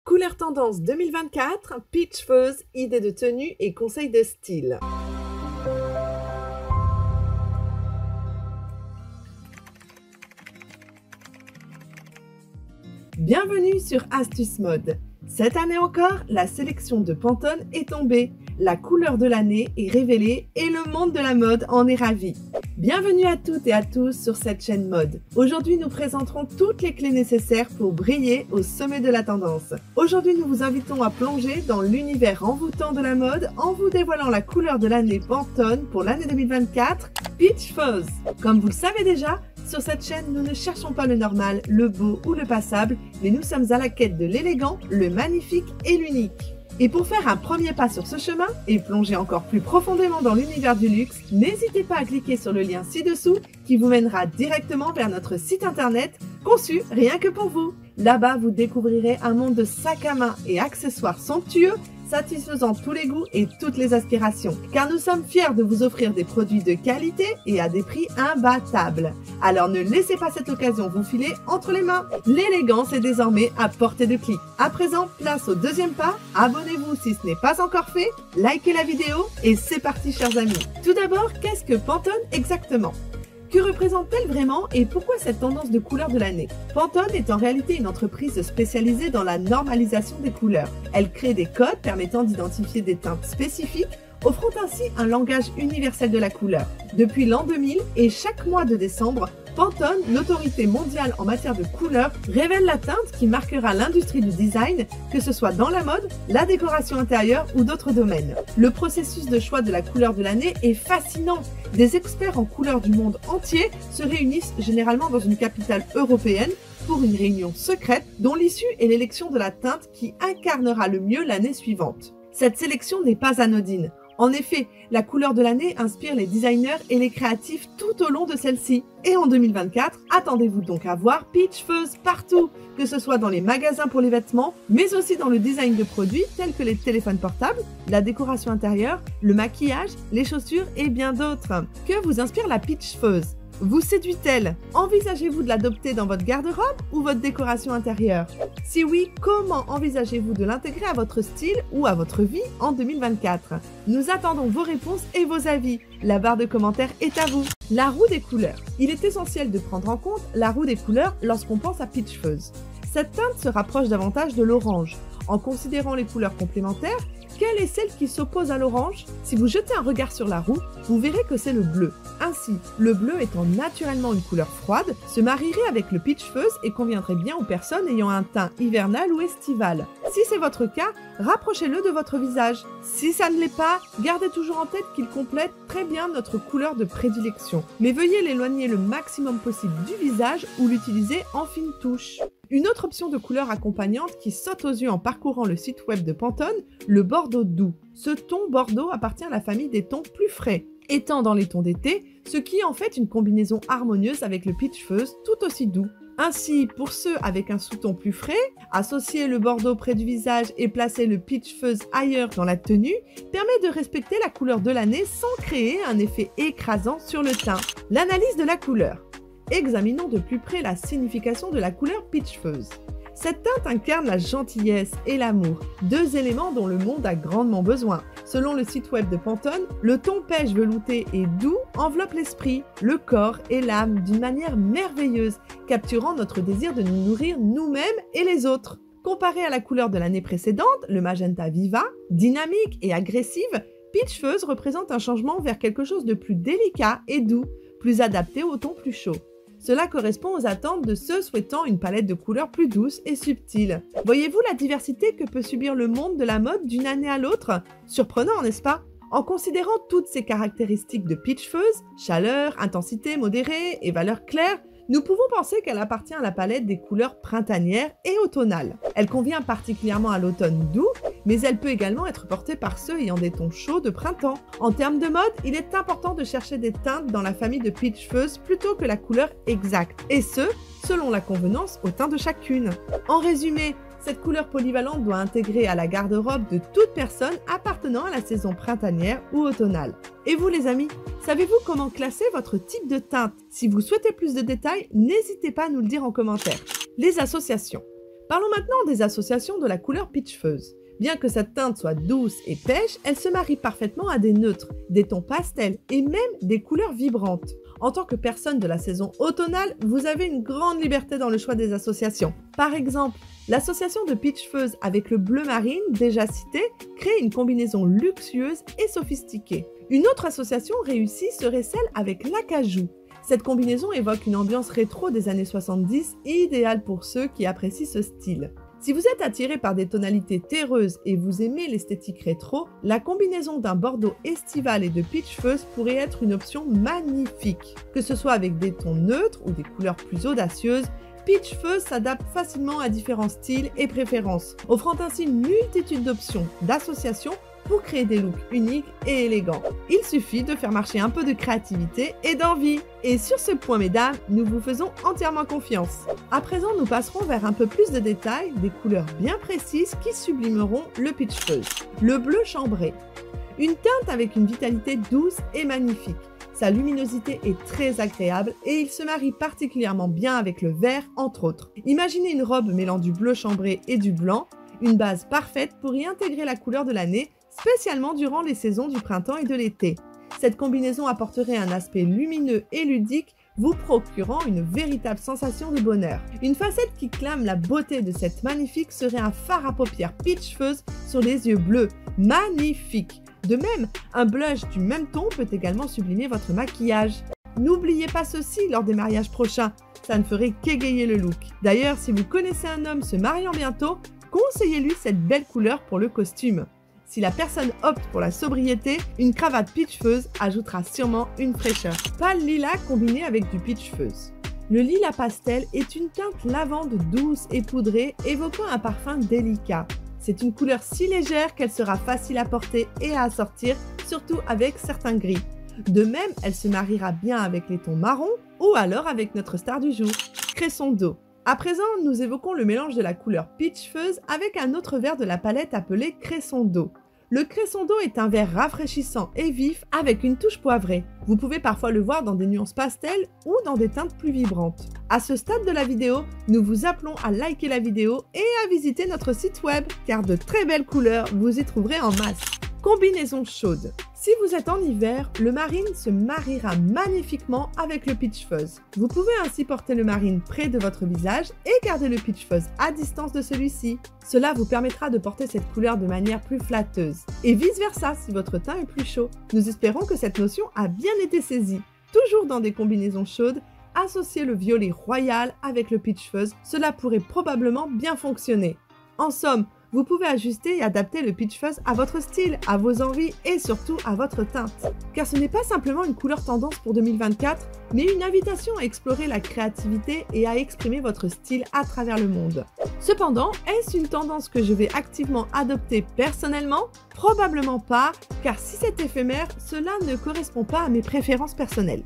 Couleur tendance 2024, Peach Fuzz, idées de tenue et conseils de style. Bienvenue sur Astuce Mode. Cette année encore, la sélection de Pantone est tombée. La couleur de l'année est révélée et le monde de la mode en est ravi. Bienvenue à toutes et à tous sur cette chaîne mode. Aujourd'hui, nous présenterons toutes les clés nécessaires pour briller au sommet de la tendance. Aujourd'hui, nous vous invitons à plonger dans l'univers envoûtant de la mode en vous dévoilant la couleur de l'année Pantone pour l'année 2024, Peach Fuzz. Comme vous le savez déjà, sur cette chaîne, nous ne cherchons pas le normal, le beau ou le passable, mais nous sommes à la quête de l'élégant, le magnifique et l'unique. Et pour faire un premier pas sur ce chemin et plonger encore plus profondément dans l'univers du luxe, n'hésitez pas à cliquer sur le lien ci-dessous qui vous mènera directement vers notre site internet conçu rien que pour vous. Là-bas, vous découvrirez un monde de sacs à main et accessoires somptueux satisfaisant tous les goûts et toutes les aspirations, car nous sommes fiers de vous offrir des produits de qualité et à des prix imbattables. Alors ne laissez pas cette occasion vous filer entre les mains. L'élégance est désormais à portée de clic. À présent, place au deuxième pas. Abonnez-vous si ce n'est pas encore fait, likez la vidéo et c'est parti chers amis. Tout d'abord, qu'est-ce que Pantone exactement ? Que représente-t-elle vraiment et pourquoi cette tendance de couleur de l'année? Pantone est en réalité une entreprise spécialisée dans la normalisation des couleurs. Elle crée des codes permettant d'identifier des teintes spécifiques, offrant ainsi un langage universel de la couleur. Depuis l'an 2000 et chaque mois de décembre, Pantone, l'autorité mondiale en matière de couleurs, révèle la teinte qui marquera l'industrie du design, que ce soit dans la mode, la décoration intérieure ou d'autres domaines. Le processus de choix de la couleur de l'année est fascinant. Des experts en couleurs du monde entier se réunissent généralement dans une capitale européenne pour une réunion secrète dont l'issue est l'élection de la teinte qui incarnera le mieux l'année suivante. Cette sélection n'est pas anodine. En effet, la couleur de l'année inspire les designers et les créatifs tout au long de celle-ci. Et en 2024, attendez-vous donc à voir Peach Fuzz partout, que ce soit dans les magasins pour les vêtements, mais aussi dans le design de produits tels que les téléphones portables, la décoration intérieure, le maquillage, les chaussures et bien d'autres. Que vous inspire la Peach Fuzz ? Vous séduit-elle? Envisagez-vous de l'adopter dans votre garde-robe ou votre décoration intérieure? Si oui, comment envisagez-vous de l'intégrer à votre style ou à votre vie en 2024? Nous attendons vos réponses et vos avis. La barre de commentaires est à vous. La roue des couleurs. Il est essentiel de prendre en compte la roue des couleurs lorsqu'on pense à Peach Fuzz. Cette teinte se rapproche davantage de l'orange. En considérant les couleurs complémentaires, quelle est celle qui s'oppose à l'orange? Si vous jetez un regard sur la roue, vous verrez que c'est le bleu. Ainsi, le bleu étant naturellement une couleur froide, se marierait avec le Peach Fuzz et conviendrait bien aux personnes ayant un teint hivernal ou estival. Si c'est votre cas, rapprochez-le de votre visage. Si ça ne l'est pas, gardez toujours en tête qu'il complète très bien notre couleur de prédilection. Mais veuillez l'éloigner le maximum possible du visage ou l'utiliser en fine touche. Une autre option de couleur accompagnante qui saute aux yeux en parcourant le site web de Pantone, le bordeaux doux. Ce ton bordeaux appartient à la famille des tons plus frais, étant dans les tons d'été, ce qui est en fait une combinaison harmonieuse avec le Peach Fuzz tout aussi doux. Ainsi, pour ceux avec un sous-ton plus frais, associer le bordeaux près du visage et placer le Peach Fuzz ailleurs dans la tenue permet de respecter la couleur de l'année sans créer un effet écrasant sur le teint. L'analyse de la couleur. Examinons de plus près la signification de la couleur Peach Fuzz. Cette teinte incarne la gentillesse et l'amour, deux éléments dont le monde a grandement besoin. Selon le site web de Pantone, le ton pêche velouté et doux enveloppe l'esprit, le corps et l'âme d'une manière merveilleuse, capturant notre désir de nous nourrir nous-mêmes et les autres. Comparé à la couleur de l'année précédente, le magenta viva, dynamique et agressive, Peach Fuzz représente un changement vers quelque chose de plus délicat et doux, plus adapté aux tons plus chauds. Cela correspond aux attentes de ceux souhaitant une palette de couleurs plus douce et subtile. Voyez-vous la diversité que peut subir le monde de la mode d'une année à l'autre? Surprenant, n'est-ce pas? En considérant toutes ces caractéristiques de Peach Fuzz, chaleur, intensité modérée et valeur claire, nous pouvons penser qu'elle appartient à la palette des couleurs printanières et automnales. Elle convient particulièrement à l'automne doux, mais elle peut également être portée par ceux ayant des tons chauds de printemps. En termes de mode, il est important de chercher des teintes dans la famille de Peach Fuzz plutôt que la couleur exacte, et ce, selon la convenance au teint de chacune. En résumé, cette couleur polyvalente doit intégrer à la garde-robe de toute personne appartenant à la saison printanière ou automnale. Et vous les amis, savez-vous comment classer votre type de teinte? Si vous souhaitez plus de détails, n'hésitez pas à nous le dire en commentaire. Les associations. Parlons maintenant des associations de la couleur Peach Fuzz. Bien que cette teinte soit douce et pêche, elle se marie parfaitement à des neutres, des tons pastels et même des couleurs vibrantes. En tant que personne de la saison automnale, vous avez une grande liberté dans le choix des associations. Par exemple, l'association de Peach Fuzz avec le bleu marine, déjà cité, crée une combinaison luxueuse et sophistiquée. Une autre association réussie serait celle avec l'acajou. Cette combinaison évoque une ambiance rétro des années 70, idéale pour ceux qui apprécient ce style. Si vous êtes attiré par des tonalités terreuses et vous aimez l'esthétique rétro, la combinaison d'un bordeaux estival et de Peach Fuzz pourrait être une option magnifique. Que ce soit avec des tons neutres ou des couleurs plus audacieuses, Peach Fuzz s'adapte facilement à différents styles et préférences, offrant ainsi une multitude d'options d'associations pour créer des looks uniques et élégants. Il suffit de faire marcher un peu de créativité et d'envie. Et sur ce point, mesdames, nous vous faisons entièrement confiance. À présent, nous passerons vers un peu plus de détails, des couleurs bien précises qui sublimeront le Peach Fuzz. Le bleu chambré. Une teinte avec une vitalité douce et magnifique. Sa luminosité est très agréable et il se marie particulièrement bien avec le vert, entre autres. Imaginez une robe mêlant du bleu chambré et du blanc, une base parfaite pour y intégrer la couleur de l'année, spécialement durant les saisons du printemps et de l'été. Cette combinaison apporterait un aspect lumineux et ludique, vous procurant une véritable sensation de bonheur. Une facette qui clame la beauté de cette magnifique serait un fard à paupières Peach Fuzz sur les yeux bleus. Magnifique! De même, un blush du même ton peut également sublimer votre maquillage. N'oubliez pas ceci lors des mariages prochains, ça ne ferait qu'égayer le look. D'ailleurs, si vous connaissez un homme se mariant bientôt, conseillez-lui cette belle couleur pour le costume. Si la personne opte pour la sobriété, une cravate Peach Fuzz ajoutera sûrement une fraîcheur. Pâle lilas combiné avec du Peach Fuzz. Le lilas pastel est une teinte lavande douce et poudrée, évoquant un parfum délicat. C'est une couleur si légère qu'elle sera facile à porter et à assortir, surtout avec certains gris. De même, elle se mariera bien avec les tons marron ou alors avec notre star du jour, cresson d'eau. À présent, nous évoquons le mélange de la couleur Peach Fuzz avec un autre vert de la palette appelé cresson d'eau. Le cresson d'eau est un vert rafraîchissant et vif avec une touche poivrée. Vous pouvez parfois le voir dans des nuances pastel ou dans des teintes plus vibrantes. À ce stade de la vidéo, nous vous appelons à liker la vidéo et à visiter notre site web, car de très belles couleurs vous y trouverez en masse. Combinaison chaude. Si vous êtes en hiver, le marine se mariera magnifiquement avec le Peach Fuzz. Vous pouvez ainsi porter le marine près de votre visage et garder le Peach Fuzz à distance de celui-ci. Cela vous permettra de porter cette couleur de manière plus flatteuse. Et vice versa si votre teint est plus chaud. Nous espérons que cette notion a bien été saisie. Toujours dans des combinaisons chaudes, associer le violet royal avec le Peach Fuzz, cela pourrait probablement bien fonctionner. En somme, vous pouvez ajuster et adapter le Peach Fuzz à votre style, à vos envies et surtout à votre teinte. Car ce n'est pas simplement une couleur tendance pour 2024, mais une invitation à explorer la créativité et à exprimer votre style à travers le monde. Cependant, est-ce une tendance que je vais activement adopter personnellement? Probablement pas, car si c'est éphémère, cela ne correspond pas à mes préférences personnelles.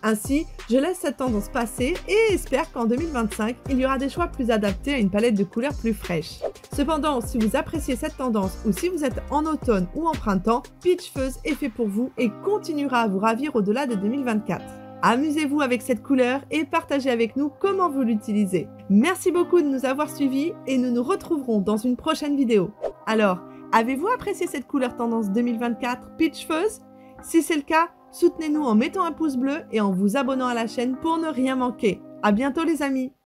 Ainsi, je laisse cette tendance passer et espère qu'en 2025, il y aura des choix plus adaptés à une palette de couleurs plus fraîche. Cependant, si vous appréciez cette tendance ou si vous êtes en automne ou en printemps, Peach Fuzz est fait pour vous et continuera à vous ravir au-delà de 2024. Amusez-vous avec cette couleur et partagez avec nous comment vous l'utilisez. Merci beaucoup de nous avoir suivis et nous nous retrouverons dans une prochaine vidéo. Alors, avez-vous apprécié cette couleur tendance 2024 Peach Fuzz? Si c'est le cas, soutenez-nous en mettant un pouce bleu et en vous abonnant à la chaîne pour ne rien manquer. À bientôt les amis!